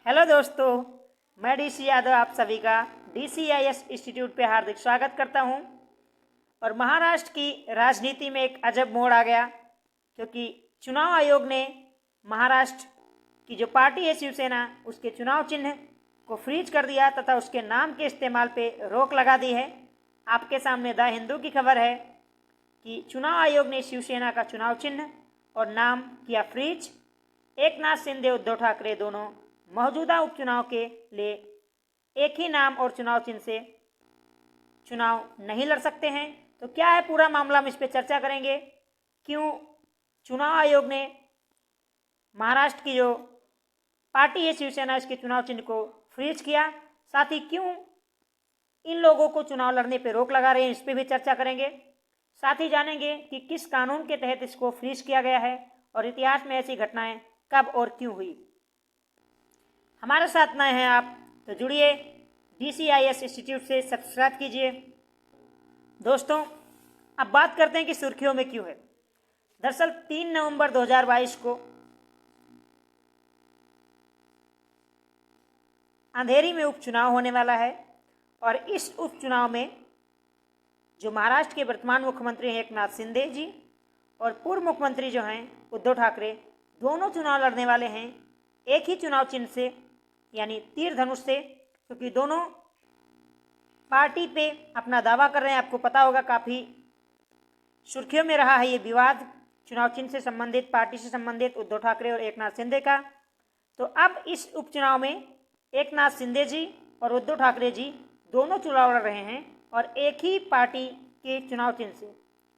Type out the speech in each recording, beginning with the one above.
Hello दोस्तों, मैं DC Yadav आप सभी का DCIS इंस्टीट्यूट पे हार्दिक स्वागत करता हूं। और महाराष्ट्र की राजनीति में एक अजब मोड़ आ गया, क्योंकि चुनाव आयोग ने महाराष्ट्र की जो पार्टी है शिवसेना, उसके चुनाव चिन्ह को फ्रीज कर दिया तथा उसके नाम के इस्तेमाल पे रोक लगा दी है। आपके सामने द हिंदू की खबर है कि चुनाव आयोग ने शिवसेना का चुनाव चिन्ह और नाम किया फ्रीज। एकनाथ शिंदे, उद्धव ठाकरे दोनों मौजूदा उपचुनाव के लिए एक ही नाम और चुनाव चिन्ह से चुनाव नहीं लड़ सकते हैं। तो क्या है पूरा मामला, हम इस पर चर्चा करेंगे। क्यों चुनाव आयोग ने महाराष्ट्र की जो पार्टी है शिवसेना, इसके चुनाव चिन्ह को फ्रीज किया, साथ ही क्यों इन लोगों को चुनाव लड़ने पर रोक लगा रहे हैं, इस पर भी चर्चा करेंगे। साथ ही जानेंगे कि किस कानून के तहत इसको फ्रीज किया गया है और इतिहास में ऐसी घटनाएं कब और क्यों हुई। हमारे साथ नए हैं आप तो जुड़िए, DCIS इंस्टीट्यूट से सब्सक्राइब कीजिए। दोस्तों, अब बात करते हैं कि सुर्खियों में क्यों है। दरअसल 3 नवंबर 2022 को अंधेरी में उपचुनाव होने वाला है और इस उपचुनाव में जो महाराष्ट्र के वर्तमान मुख्यमंत्री हैं एकनाथ शिंदे जी और पूर्व मुख्यमंत्री जो हैं उद्धव ठाकरे, दोनों चुनाव लड़ने वाले हैं एक ही चुनाव चिन्ह से, यानी तीर धनुष से, क्योंकि दोनों पार्टी पे अपना दावा कर रहे हैं। आपको पता होगा काफ़ी सुर्खियों में रहा है ये विवाद चुनाव चिन्ह से संबंधित, पार्टी से संबंधित उद्धव ठाकरे और एकनाथ शिंदे का। तो अब इस उपचुनाव में एकनाथ शिंदे जी और उद्धव ठाकरे जी दोनों चुनाव लड़ रहे हैं और एक ही पार्टी के चुनाव चिन्ह से,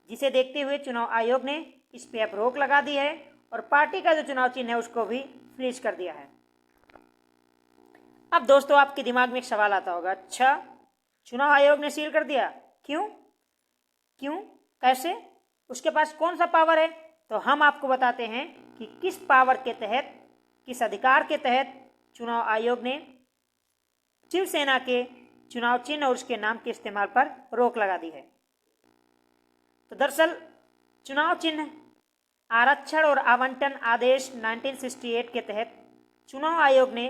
जिसे देखते हुए चुनाव आयोग ने इस पर अब रोक लगा दी है और पार्टी का जो चुनाव चिन्ह है उसको भी फ्रीज कर दिया है। अब दोस्तों, आपके दिमाग में एक सवाल आता होगा, अच्छा चुनाव आयोग ने सील कर दिया, क्यों कैसे, उसके पास कौन सा पावर है? तो हम आपको बताते हैं कि किस पावर के तहत, किस अधिकार के तहत चुनाव आयोग ने शिवसेना के चुनाव चिन्ह और उसके नाम के इस्तेमाल पर रोक लगा दी है। तो दरअसल चुनाव चिन्ह आरक्षण और आवंटन आदेश 1968 के तहत चुनाव आयोग ने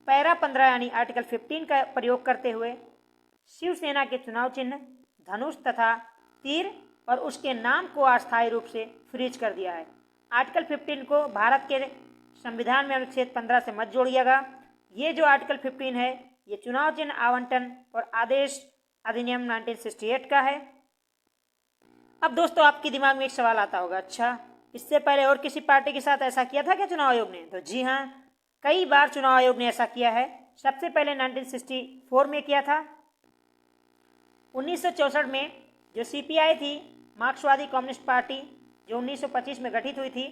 पैरा 15 यानी आर्टिकल 15 का प्रयोग करते हुए शिवसेना के चुनाव चिन्ह धनुष तथा तीर और उसके नाम को अस्थायी रूप से फ्रीज कर दिया है। आर्टिकल 15 को भारत के संविधान में अनुच्छेद 15 से मत जोड़िएगा। ये जो आर्टिकल 15 है ये चुनाव चिन्ह आवंटन और आदेश अधिनियम 1968 का है। अब दोस्तों, आपके दिमाग में एक सवाल आता होगा, अच्छा इससे पहले और किसी पार्टी के साथ ऐसा किया था क्या चुनाव आयोग ने? तो जी हाँ, कई बार चुनाव आयोग ने ऐसा किया है। सबसे पहले 1964 में किया था। 1964 में जो CPI थी, मार्क्सवादी कम्युनिस्ट पार्टी, जो 1925 में गठित हुई थी,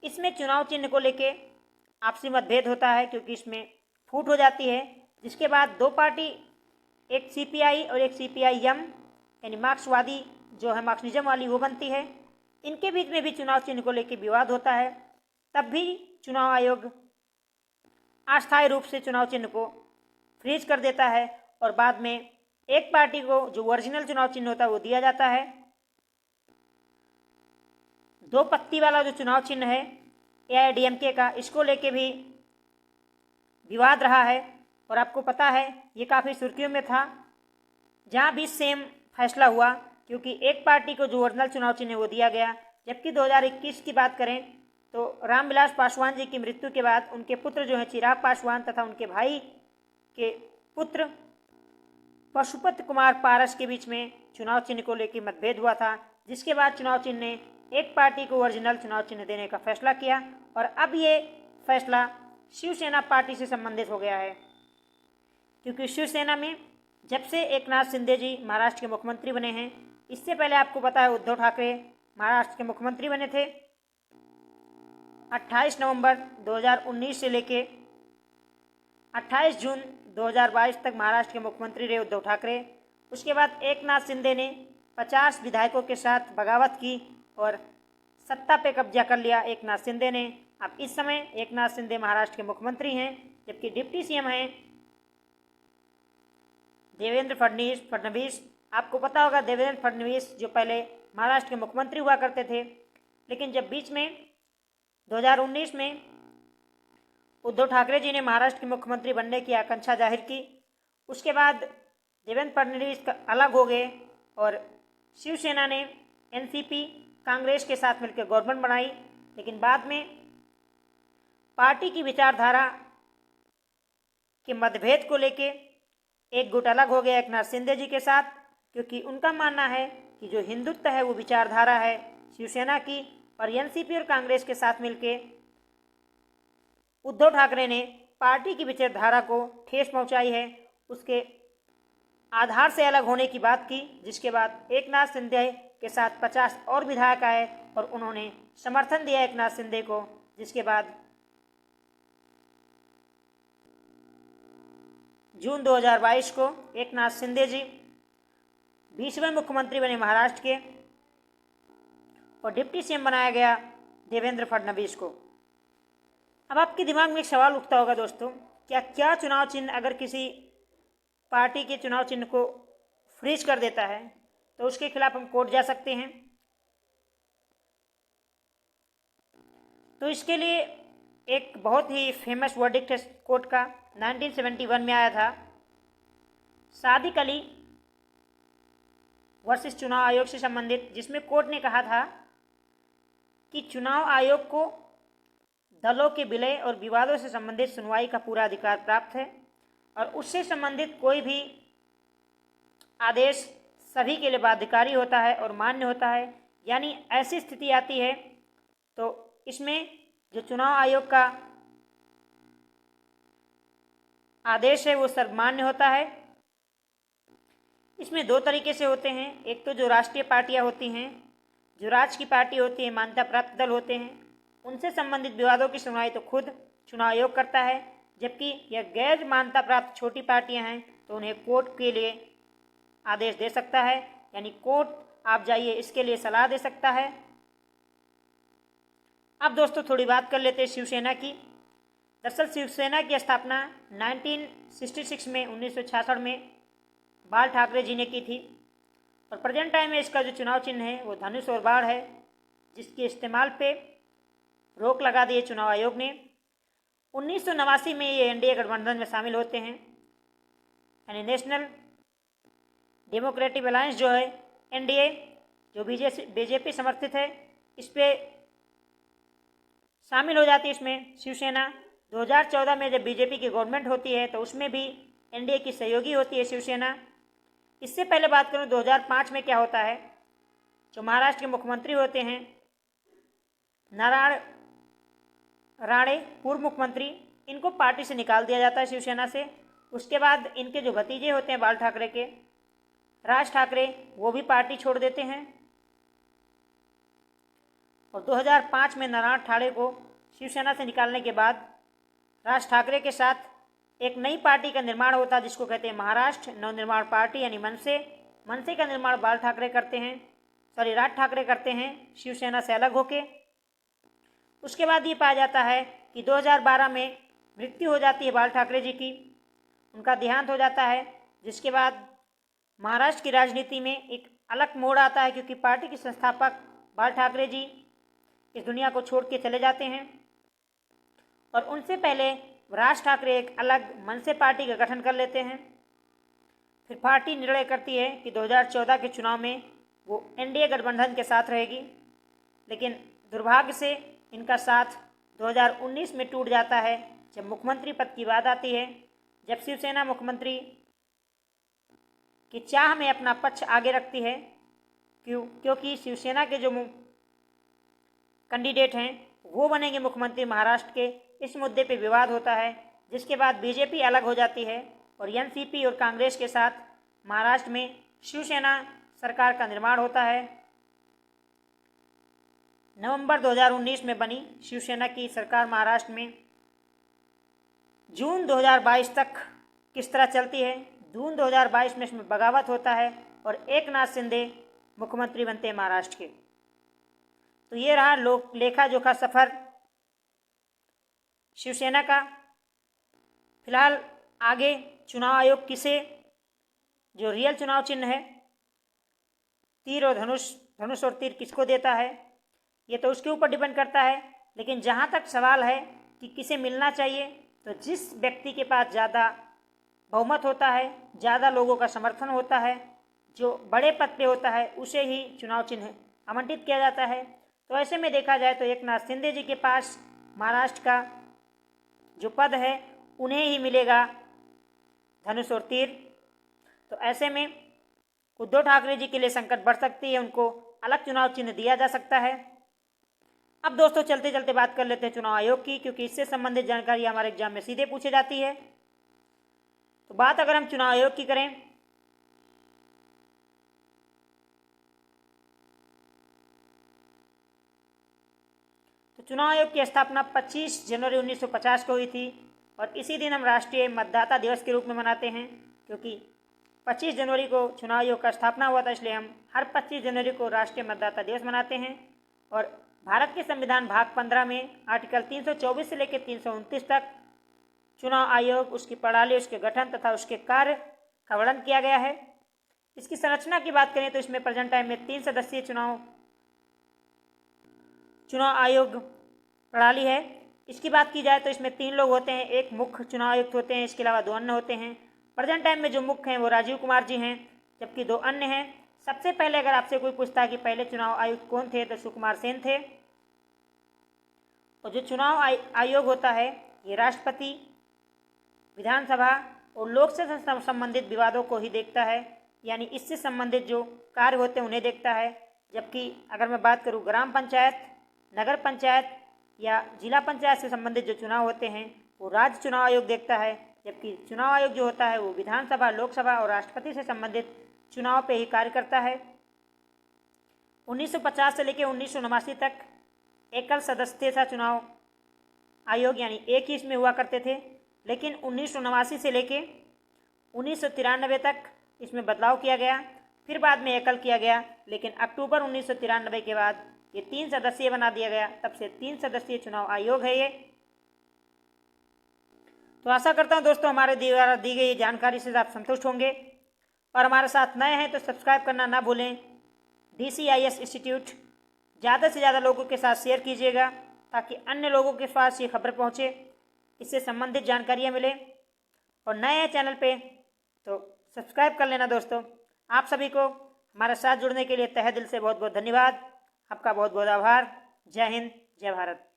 इसमें चुनाव चिन्ह को लेके आपसी मतभेद होता है क्योंकि इसमें फूट हो जाती है। जिसके बाद दो पार्टी, एक CPI और एक CPIM यानी मार्क्सवादी जो है मार्क्सिज्म वाली, वो बनती है। इनके बीच में भी चुनाव चिन्ह को लेकर विवाद होता है। तब भी चुनाव आयोग अस्थायी रूप से चुनाव चिन्ह को फ्रीज कर देता है और बाद में एक पार्टी को जो ओरिजिनल चुनाव चिन्ह होता है वो दिया जाता है। 2 पत्ती वाला जो चुनाव चिन्ह है AIADMK का, इसको लेके भी विवाद रहा है और आपको पता है ये काफ़ी सुर्खियों में था। जहाँ भी सेम फैसला हुआ, क्योंकि एक पार्टी को जो ओरिजिनल चुनाव चिन्ह है वो दिया गया। जबकि 2021 की बात करें तो रामविलास पासवान जी की मृत्यु के बाद उनके पुत्र जो है चिराग पासवान तथा उनके भाई के पुत्र पशुपति कुमार पारस के बीच में चुनाव चिन्ह को लेकर मतभेद हुआ था, जिसके बाद चुनाव चिन्ह ने एक पार्टी को ओरिजिनल चुनाव चिन्ह देने का फैसला किया और अब ये फैसला शिवसेना पार्टी से संबंधित हो गया है। क्योंकि शिवसेना में जब से एकनाथ शिंदे जी महाराष्ट्र के मुख्यमंत्री बने हैं, इससे पहले आपको पता है उद्धव ठाकरे महाराष्ट्र के मुख्यमंत्री बने थे। 28 नवंबर 2019 से लेके 28 जून 2022 तक महाराष्ट्र के मुख्यमंत्री रहे उद्धव ठाकरे। उसके बाद एकनाथ शिंदे ने 50 विधायकों के साथ बगावत की और सत्ता पे कब्जा कर लिया एकनाथ शिंदे ने। अब इस समय एकनाथ शिंदे महाराष्ट्र के मुख्यमंत्री हैं, जबकि डिप्टी CM हैं देवेंद्र फडणवीस। आपको पता होगा देवेंद्र फडणवीस जो पहले महाराष्ट्र के मुख्यमंत्री हुआ करते थे, लेकिन जब बीच में 2019 में उद्धव ठाकरे जी ने महाराष्ट्र के मुख्यमंत्री बनने की आकांक्षा जाहिर की। उसके बाद देवेंद्र फडणवीस अलग हो गए और शिवसेना ने एनसीपी कांग्रेस के साथ मिलकर गवर्नमेंट बनाई। लेकिन बाद में पार्टी की विचारधारा के मतभेद को लेके एक गुट अलग हो गया एकनाथ शिंदे जी के साथ, क्योंकि उनका मानना है कि जो हिंदुत्व है वो विचारधारा है शिवसेना की, और एनसीपी और कांग्रेस के साथ मिलके उद्धव ठाकरे ने पार्टी की विचारधारा को ठेस पहुंचाई है, उसके आधार से अलग होने की बात की। जिसके बाद एकनाथ शिंदे के साथ 50 और विधायक आए और उन्होंने समर्थन दिया एकनाथ शिंदे को। जिसके बाद जून 2022 को एकनाथ शिंदे जी 20वें मुख्यमंत्री बने महाराष्ट्र के, और डिप्टी सीएम बनाया गया देवेंद्र फडणवीस को। अब आपके दिमाग में एक सवाल उठता होगा दोस्तों, क्या चुनाव चिन्ह अगर किसी पार्टी के चुनाव चिन्ह को फ्रीज कर देता है तो उसके खिलाफ हम कोर्ट जा सकते हैं? तो इसके लिए एक बहुत ही फेमस वर्डिक्ट है कोर्ट का, 1971 में आया था, सादिक अली वर्सेस चुनाव आयोग से संबंधित, जिसमें कोर्ट ने कहा था कि चुनाव आयोग को दलों के विलय और विवादों से संबंधित सुनवाई का पूरा अधिकार प्राप्त है और उससे संबंधित कोई भी आदेश सभी के लिए बाध्यकारी होता है और मान्य होता है। यानी ऐसी स्थिति आती है तो इसमें जो चुनाव आयोग का आदेश है वो सर्वमान्य होता है। इसमें दो तरीके से होते हैं, एक तो जो राष्ट्रीय पार्टियां होती हैं, जो राज्य की पार्टी होती है, मान्यता प्राप्त दल होते हैं, उनसे संबंधित विवादों की सुनवाई तो खुद चुनाव आयोग करता है। जबकि यह गैर मान्यता प्राप्त छोटी पार्टियां हैं तो उन्हें कोर्ट के लिए आदेश दे सकता है, यानी कोर्ट आप जाइए इसके लिए सलाह दे सकता है। अब दोस्तों थोड़ी बात कर लेते हैं शिवसेना की। दरअसल शिवसेना की स्थापना 1966 में 1966 में बाल ठाकरे जी ने की थी और प्रेजेंट टाइम में इसका जो चुनाव चिन्ह है वो धनुष और बाण है, जिसके इस्तेमाल पे रोक लगा दी है चुनाव आयोग ने। 1989 में ये एनडीए गठबंधन में शामिल होते हैं, यानी नेशनल डेमोक्रेटिक अलायंस जो है एनडीए, जो बीजेपी समर्थित है, इस पे शामिल हो जाती है। इसमें शिवसेना 2014 में जब बीजेपी की गवर्नमेंट होती है तो उसमें भी एनडीए की सहयोगी होती है शिवसेना। इससे पहले बात करूं 2005 में क्या होता है, जो महाराष्ट्र के मुख्यमंत्री होते हैं नारायण राणे, पूर्व मुख्यमंत्री, इनको पार्टी से निकाल दिया जाता है शिवसेना से। उसके बाद इनके जो भतीजे होते हैं बाल ठाकरे के, राज ठाकरे, वो भी पार्टी छोड़ देते हैं और 2005 में नारायण ठाकरे को शिवसेना से निकालने के बाद राज ठाकरे के साथ एक नई पार्टी का निर्माण होता है जिसको कहते हैं महाराष्ट्र नवनिर्माण पार्टी, यानी मनसे। मनसे का निर्माण बाल ठाकरे करते हैं, राज ठाकरे करते हैं शिवसेना से अलग होके। उसके बाद ये पाया जाता है कि 2012 में मृत्यु हो जाती है बाल ठाकरे जी की, उनका देहांत हो जाता है। जिसके बाद महाराष्ट्र की राजनीति में एक अलग मोड़ आता है, क्योंकि पार्टी के संस्थापक बाल ठाकरे जी इस दुनिया को छोड़ के चले जाते हैं और उनसे पहले राज ठाकरे एक अलग मनसे पार्टी का गठन कर लेते हैं। फिर पार्टी निर्णय करती है कि 2014 के चुनाव में वो एनडीए गठबंधन के साथ रहेगी, लेकिन दुर्भाग्य से इनका साथ 2019 में टूट जाता है जब मुख्यमंत्री पद की बात आती है, जब शिवसेना मुख्यमंत्री की चाह में अपना पक्ष आगे रखती है। क्योंकि शिवसेना के जो कैंडिडेट हैं वो बनेंगे मुख्यमंत्री महाराष्ट्र के, इस मुद्दे पे विवाद होता है। जिसके बाद बीजेपी अलग हो जाती है और एनसीपी और कांग्रेस के साथ महाराष्ट्र में शिवसेना सरकार का निर्माण होता है। नवंबर 2019 में बनी शिवसेना की सरकार महाराष्ट्र में जून 2022 तक किस तरह चलती है। जून 2022 में इसमें बगावत होता है और एकनाथ शिंदे मुख्यमंत्री बनते हैं महाराष्ट्र के। तो ये रहा लेखा जोखा सफर शिवसेना का। फिलहाल आगे चुनाव आयोग किसे, जो रियल चुनाव चिन्ह है तीर और धनुष और तीर किसको देता है, ये तो उसके ऊपर डिपेंड करता है। लेकिन जहाँ तक सवाल है कि किसे मिलना चाहिए, तो जिस व्यक्ति के पास ज़्यादा बहुमत होता है, ज़्यादा लोगों का समर्थन होता है, जो बड़े पद पे होता है, उसे ही चुनाव चिन्ह आवंटित किया जाता है। तो ऐसे में देखा जाए तो एकनाथ शिंदे जी के पास महाराष्ट्र का जो पद है उन्हें ही मिलेगा धनुष और तीर। तो ऐसे में उद्धव ठाकरे जी के लिए संकट बढ़ सकती है, उनको अलग चुनाव चिन्ह दिया जा सकता है। अब दोस्तों चलते चलते बात कर लेते हैं चुनाव आयोग की, क्योंकि इससे संबंधित जानकारी हमारे एग्जाम में सीधे पूछे जाती है। तो बात अगर हम चुनाव आयोग की करें तो चुनाव आयोग की स्थापना 25 जनवरी 1950 को हुई थी और इसी दिन हम राष्ट्रीय मतदाता दिवस के रूप में मनाते हैं, क्योंकि 25 जनवरी को चुनाव आयोग का स्थापना हुआ था, इसलिए हम हर 25 जनवरी को राष्ट्रीय मतदाता दिवस मनाते हैं। और भारत के संविधान भाग 15 में आर्टिकल 324 से लेकर 329 तक चुनाव आयोग, उसकी प्रणाली, उसके गठन तथा उसके कार्य का वर्णन किया गया है। इसकी संरचना की बात करें तो इसमें प्रेजेंट टाइम में 3 सदस्यीय चुनाव आयोग प्रणाली है। इसकी बात की जाए तो इसमें 3 लोग होते हैं, एक मुख्य चुनाव आयुक्त होते हैं, इसके अलावा 2 अन्य होते हैं। प्रेजेंट टाइम में जो मुख्य हैं वो राजीव कुमार जी हैं, जबकि 2 अन्य हैं। सबसे पहले अगर आपसे कोई पूछता है कि पहले चुनाव आयुक्त कौन थे, तो सुकुमार सेन थे। और जो चुनाव आयोग होता है ये राष्ट्रपति, विधानसभा और लोकसभा से संबंधित विवादों को ही देखता है, यानी इससे संबंधित जो कार्य होते हैं उन्हें देखता है। जबकि अगर मैं बात करूं ग्राम पंचायत, नगर पंचायत या जिला पंचायत से संबंधित जो चुनाव होते हैं वो राज्य चुनाव आयोग देखता है। जबकि चुनाव आयोग जो होता है वो विधानसभा, लोकसभा और राष्ट्रपति से संबंधित चुनाव पे ही कार्य करता है। 1950 से लेकर 1989 तक एकल सदस्यता चुनाव आयोग यानी एक ही इसमें हुआ करते थे, लेकिन 1989 से लेकर 1993 तक इसमें बदलाव किया गया, फिर बाद में एकल किया गया। लेकिन अक्टूबर 1993 के बाद ये 3 सदस्यीय बना दिया गया, तब से 3 सदस्यीय चुनाव आयोग है ये। तो आशा करता हूँ दोस्तों हमारे द्वारा दी गई जानकारी से आप संतुष्ट होंगे, और हमारे साथ नए हैं तो सब्सक्राइब करना ना भूलें। DCIS इंस्टीट्यूट ज़्यादा से ज़्यादा लोगों के साथ शेयर कीजिएगा ताकि अन्य लोगों के पास ये खबर पहुँचे, इससे संबंधित जानकारियाँ मिले। और नए हैं चैनल पे तो सब्सक्राइब कर लेना दोस्तों। आप सभी को हमारे साथ जुड़ने के लिए तहे दिल से बहुत बहुत धन्यवाद। आपका बहुत बहुत आभार। जय हिंद, जय भारत।